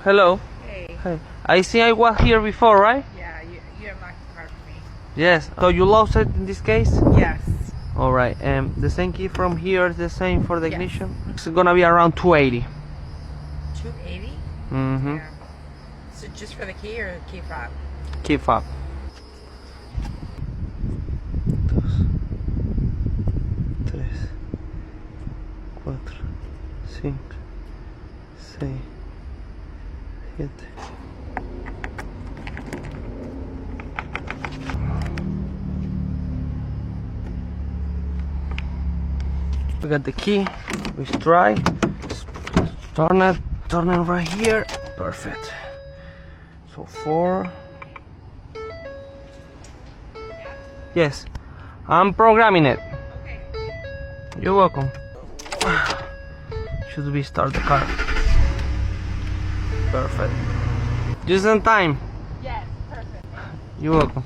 Hello. Hey. Hey. I see I was here before, right? Yeah, you unlocked the car for me. Yes. So you lost it in this case? Yes. All right. The same key from here is the same for the Yes. ignition? It's gonna be around 280. 280? Mm-hmm. Yeah. So just for the key or the key fob? Key fob. 2, 3, 4, 5, 6, 7. We got the key. We try. Turn it right here. Perfect. So 4. Yes, I'm programming it. Okay. You're welcome. Should we start the car? Perfect. Just in time. Yes, perfect. You're welcome.